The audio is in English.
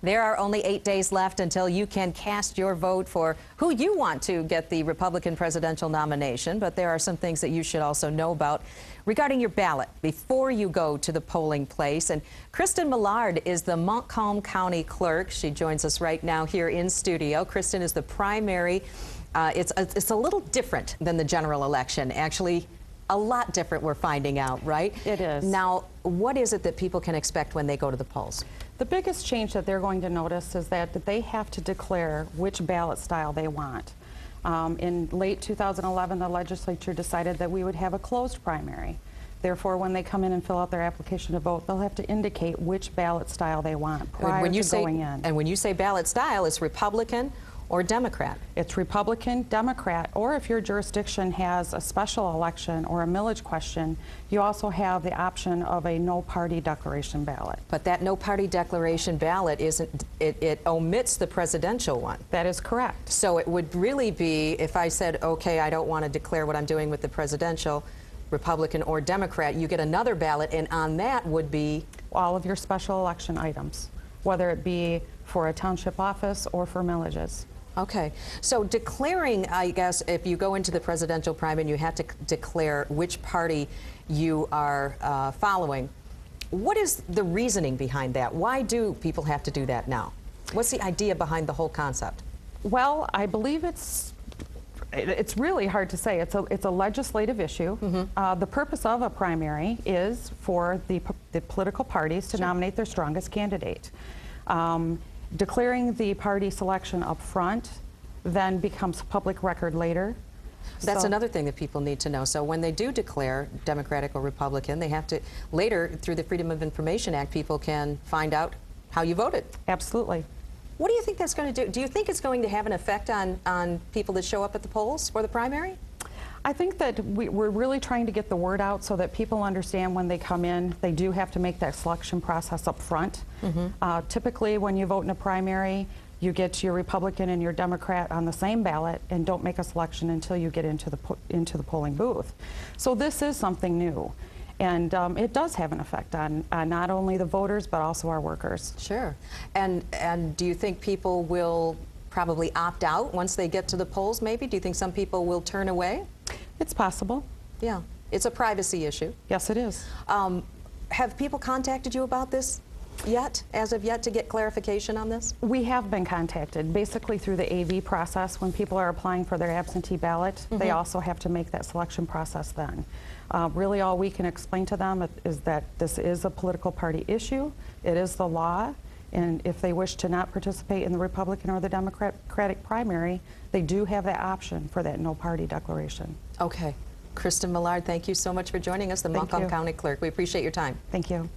There are only 8 days left until you can cast your vote for who you want to get the Republican presidential nomination, but there are some things that you should also know about regarding your ballot before you go to the polling place. And Kristen Millard is the Montcalm County clerk. She joins us right now here in studio. Kristen, is the primary. It's a little different than the general election, actually. A lot different, we're finding out, right? It is. Now, what is it that people can expect when they go to the polls? The biggest change that they're going to notice is that they have to declare which ballot style they want. In late 2011, the legislature decided that we would have a closed primary. Therefore, when they come in and fill out their application to vote, they'll have to indicate which ballot style they want prior to going in. And when you say ballot style, it's Republican or Democrat? It's Republican, Democrat, or if your jurisdiction has a special election or a millage question, you also have the option of a no-party declaration ballot. But that no-party declaration ballot isn't, it omits the presidential one. That is correct. So it would really be, if I said, okay, I don't want to declare what I'm doing with the presidential, Republican or Democrat, you get another ballot, and on that would be? All of your special election items, whether it be for a township office or for millages. Okay, so declaring, I guess, if you go into the presidential primary, you have to declare which party you are following. What is the reasoning behind that? Why do people have to do that now? What's the idea behind the whole concept? Well, I believe it's really hard to say. It's a legislative issue. Mm-hmm. The purpose of a primary is for the political parties to nominate their strongest candidate. Declaring the party selection up front then becomes public record later. That's another thing that people need to know. So when they do declare Democratic or Republican, they have to, later, through the Freedom of Information Act, people can find out how you voted. Absolutely. What do you think that's going to do? Do you think it's going to have an effect on people that show up at the polls for the primary? I think that we're really trying to get the word out so that people understand when they come in, they do have to make that selection process up front. Mm-hmm. Typically, when you vote in a primary, you get your Republican and your Democrat on the same ballot and don't make a selection until you get into the polling booth. So this is something new. And it does have an effect on not only the voters, but also our workers. Sure. And do you think people will probably opt out once they get to the polls, maybe? Do you think some people will turn away? It's possible. Yeah. It's a privacy issue. Yes, it is. Have people contacted you about this yet, as of yet, to get clarification on this? We have been contacted, basically through the AV process. When people are applying for their absentee ballot, mm-hmm. they also have to make that selection process then. Really all we can explain to them is that this is a political party issue. It is the law. And if they wish to not participate in the Republican or the Democratic primary, they do have that option for that no-party declaration. Okay. Kristen Millard, thank you so much for joining us, the Montcalm County Clerk. We appreciate your time. Thank you.